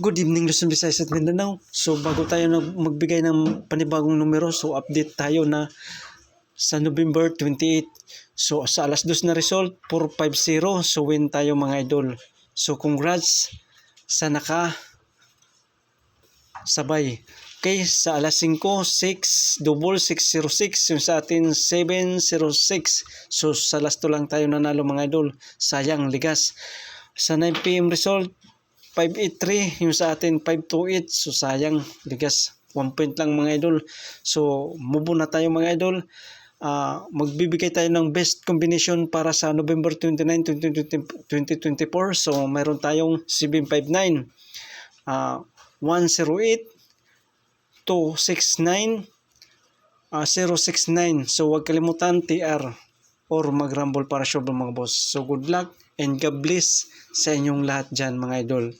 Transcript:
Good evening Luzon, Visayas at Mindanao. So bago tayo magbigay ng panibagong numero, so update tayo na sa November 28. So sa alas 2 na result, 450. So win tayo mga idol. So congrats sa sabay. Okay, sa alas 5, 6, double 606. Yung sa atin 706. So sa last 2 lang tayo nanalo mga idol. Sayang, ligas. Sa 9 PM result, 583, yung sa atin 528, so sayang, ligas, 1 point lang mga idol. So move na tayo mga idol. Magbibigay tayo ng best combination para sa November 29, 2024. So mayroon tayong 759, 108, 269, 069. So huwag kalimutan TR or mag-rumble para sure mga boss. So good luck and God bless sa inyong lahat dyan mga idol.